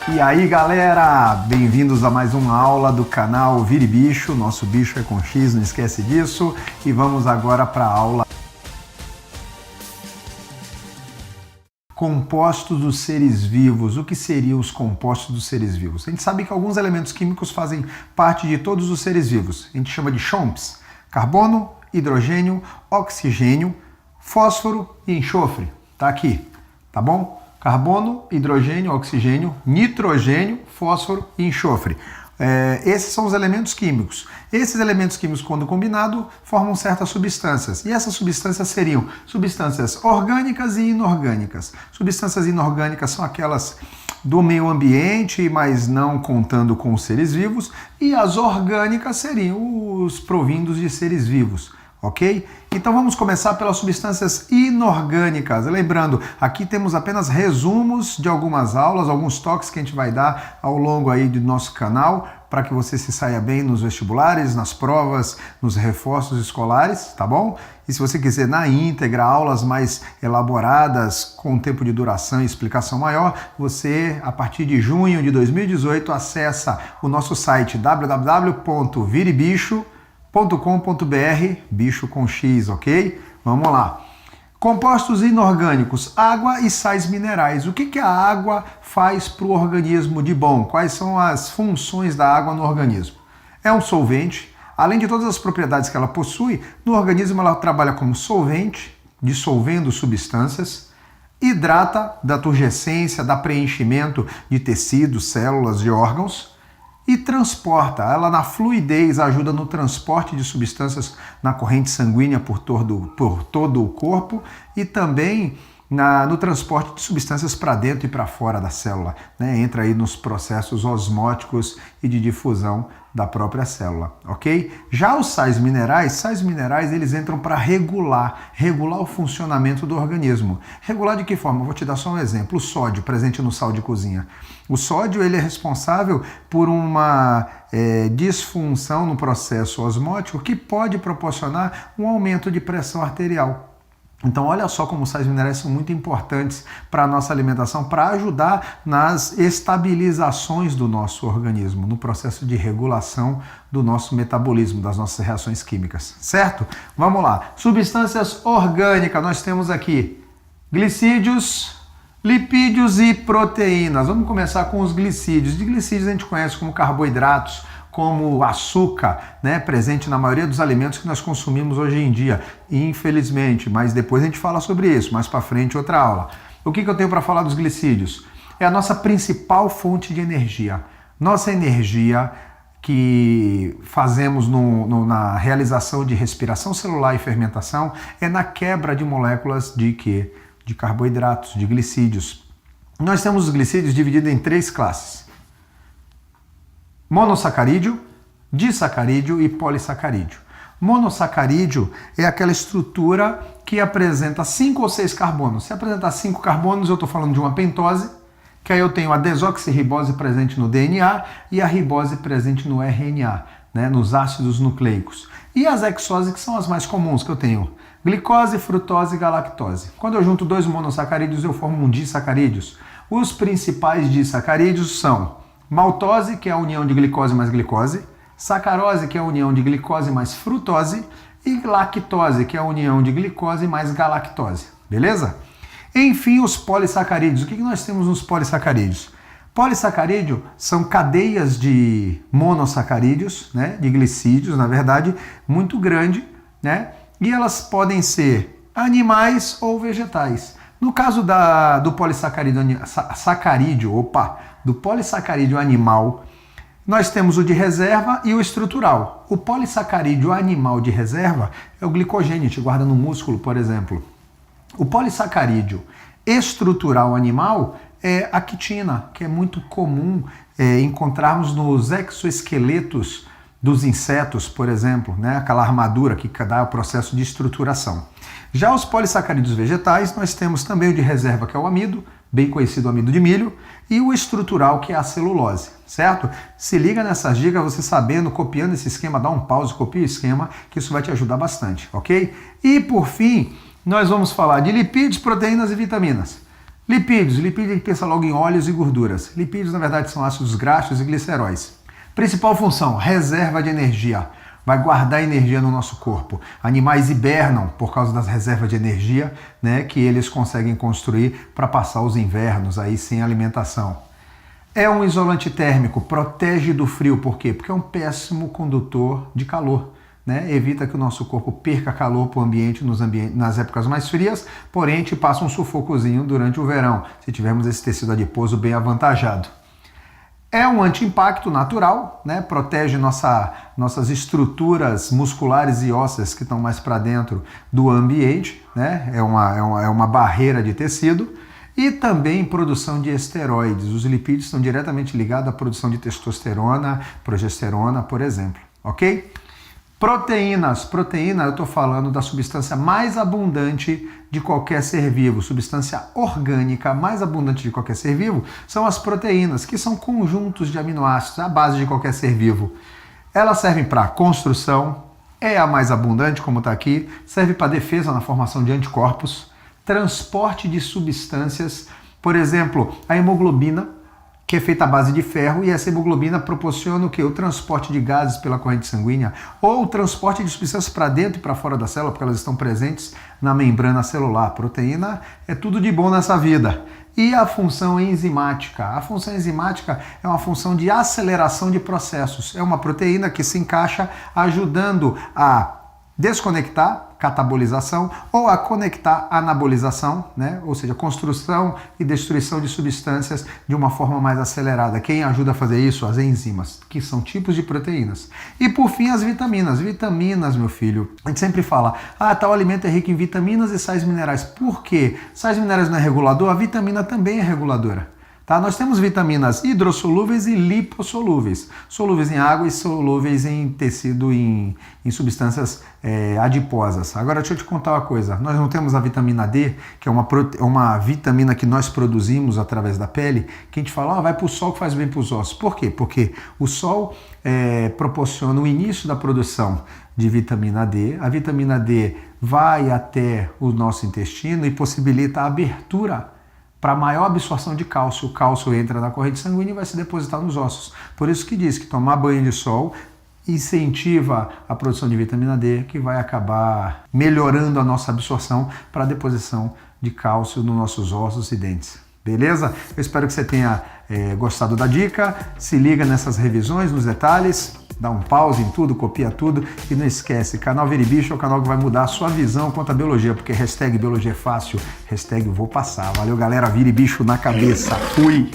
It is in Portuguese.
E aí galera, bem-vindos a mais uma aula do canal Vire Bicho, nosso bicho é com X, não esquece disso. E vamos agora para a aula compostos dos seres vivos. O que seriam os compostos dos seres vivos? A gente sabe que alguns elementos químicos fazem parte de todos os seres vivos. A gente chama de CHOMPs: carbono, hidrogênio, oxigênio, fósforo e enxofre. Tá aqui, tá bom? Carbono, hidrogênio, oxigênio, nitrogênio, fósforo e enxofre. Esses são os elementos químicos. Esses elementos químicos, quando combinados, formam certas substâncias. E essas substâncias seriam substâncias orgânicas e inorgânicas. Substâncias inorgânicas são aquelas do meio ambiente, mas não contando com os seres vivos. E as orgânicas seriam os provindos de seres vivos. Ok? Então vamos começar pelas substâncias inorgânicas. Lembrando, aqui temos apenas resumos de algumas aulas, alguns toques que a gente vai dar ao longo aí do nosso canal, para que você se saia bem nos vestibulares, nas provas, nos reforços escolares, tá bom? E se você quiser na íntegra, aulas mais elaboradas, com tempo de duração e explicação maior, você, a partir de junho de 2018, acessa o nosso site www.virebicho.com.br, bicho com X, ok? Vamos lá. Compostos inorgânicos, água e sais minerais. O que a água faz para o organismo de bom? Quais são as funções da água no organismo? É um solvente. Além de todas as propriedades que ela possui, no organismo ela trabalha como solvente, dissolvendo substâncias, hidrata, dá turgescência, dá preenchimento de tecidos, células e órgãos, e transporta. Ela, na fluidez, ajuda no transporte de substâncias na corrente sanguínea por todo o corpo e também no transporte de substâncias para dentro e para fora da célula, né? Entra aí nos processos osmóticos e de difusão da própria célula, ok? Já os sais minerais eles entram para regular o funcionamento do organismo. Regular de que forma? Eu vou te dar só um exemplo. O sódio, presente no sal de cozinha. O sódio ele é responsável por uma disfunção no processo osmótico que pode proporcionar um aumento de pressão arterial. Então olha só como os sais minerais são muito importantes para a nossa alimentação, para ajudar nas estabilizações do nosso organismo, no processo de regulação do nosso metabolismo, das nossas reações químicas, certo? Vamos lá. Substâncias orgânicas, nós temos aqui glicídios, lipídios e proteínas. Vamos começar com os glicídios. De glicídios a gente conhece como carboidratos, como açúcar, né, presente na maioria dos alimentos que nós consumimos hoje em dia, infelizmente, mas depois a gente fala sobre isso, mais para frente outra aula. O que eu tenho para falar dos glicídios? É a nossa principal fonte de energia. Nossa energia que fazemos na realização de respiração celular e fermentação é na quebra de moléculas de quê? De carboidratos, de glicídios. Nós temos os glicídios divididos em 3 classes: monossacarídeo, disacarídeo e polissacarídeo. Monossacarídeo é aquela estrutura que apresenta 5 ou 6 carbonos. Se apresentar 5 carbonos, eu estou falando de uma pentose, que aí eu tenho a desoxirribose presente no DNA e a ribose presente no RNA, né, nos ácidos nucleicos. E as hexoses, que são as mais comuns, que eu tenho glicose, frutose e galactose. Quando eu junto 2 monossacarídeos, eu formo um disacarídeos. Os principais disacarídeos são maltose, que é a união de glicose mais glicose, sacarose, que é a união de glicose mais frutose, e lactose, que é a união de glicose mais galactose. Beleza? Enfim, os polissacarídeos. O que nós temos nos polissacarídeos? Polissacarídeo são cadeias de monossacarídeos, né, de glicídios, na verdade, muito grande, né, e elas podem ser animais ou vegetais. No caso do polissacarídeo animal, nós temos o de reserva e o estrutural. O polissacarídeo animal de reserva é o glicogênio, a gente guarda no músculo, por exemplo. O polissacarídeo estrutural animal é a quitina, que é muito comum encontrarmos nos exoesqueletos dos insetos, por exemplo, né? Aquela armadura que dá o processo de estruturação. Já os polissacarídeos vegetais, nós temos também o de reserva, que é o amido, bem conhecido amido de milho, e o estrutural, que é a celulose, certo? Se liga nessas dicas, você sabendo, copiando esse esquema, dá um pause, copia o esquema, que isso vai te ajudar bastante, ok? E por fim, nós vamos falar de lipídios, proteínas e vitaminas. Lipídios. Lipídio a gente pensa logo em óleos e gorduras. Lipídios, na verdade, são ácidos graxos e gliceróis. Principal função, reserva de energia. Vai guardar energia no nosso corpo. Animais hibernam por causa das reservas de energia, né, que eles conseguem construir para passar os invernos aí sem alimentação. É um isolante térmico, protege do frio. Por quê? Porque é um péssimo condutor de calor. Né? Evita que o nosso corpo perca calor para o ambiente nas épocas mais frias, porém te passa um sufocozinho durante o verão, se tivermos esse tecido adiposo bem avantajado. É um anti-impacto natural, né? Protege nossas estruturas musculares e ósseas que estão mais para dentro do ambiente, né? É uma barreira de tecido. E também produção de esteroides. Os lipídios estão diretamente ligados à produção de testosterona, progesterona, por exemplo. Ok? Proteínas. Proteína, eu estou falando da substância mais abundante de qualquer ser vivo. Substância orgânica mais abundante de qualquer ser vivo são as proteínas, que são conjuntos de aminoácidos, a base de qualquer ser vivo. Elas servem para construção, é a mais abundante, como está aqui, serve para defesa na formação de anticorpos, transporte de substâncias, por exemplo, a hemoglobina, que é feita à base de ferro, e essa hemoglobina proporciona o quê? O transporte de gases pela corrente sanguínea, ou o transporte de substâncias para dentro e para fora da célula, porque elas estão presentes na membrana celular. A proteína é tudo de bom nessa vida. E a função enzimática. A função enzimática é uma função de aceleração de processos. É uma proteína que se encaixa ajudando a desconectar, catabolização, ou a conectar, anabolização, né? Ou seja, construção e destruição de substâncias de uma forma mais acelerada. Quem ajuda a fazer isso? As enzimas, que são tipos de proteínas. E por fim, as vitaminas. Vitaminas, meu filho, a gente sempre fala, tal alimento é rico em vitaminas e sais minerais. Por quê? Sais minerais não é regulador? A vitamina também é reguladora. Tá? Nós temos vitaminas hidrossolúveis e lipossolúveis, solúveis em água e solúveis em tecido, em substâncias adiposas. Agora deixa eu te contar uma coisa, nós não temos a vitamina D, que é uma vitamina que nós produzimos através da pele, que a gente fala, vai para o sol que faz bem para os ossos. Por quê? Porque o sol proporciona o início da produção de vitamina D, a vitamina D vai até o nosso intestino e possibilita a abertura para maior absorção de cálcio. O cálcio entra na corrente sanguínea e vai se depositar nos ossos. Por isso que diz que tomar banho de sol incentiva a produção de vitamina D, que vai acabar melhorando a nossa absorção para a deposição de cálcio nos nossos ossos e dentes. Beleza? Eu espero que você tenha gostado da dica. Se liga nessas revisões, nos detalhes. Dá um pause em tudo, copia tudo e não esquece, canal Viribicho é o canal que vai mudar a sua visão quanto à biologia, porque hashtag biologia é fácil, hashtag vou passar. Valeu, galera, Viribicho na cabeça. Fui!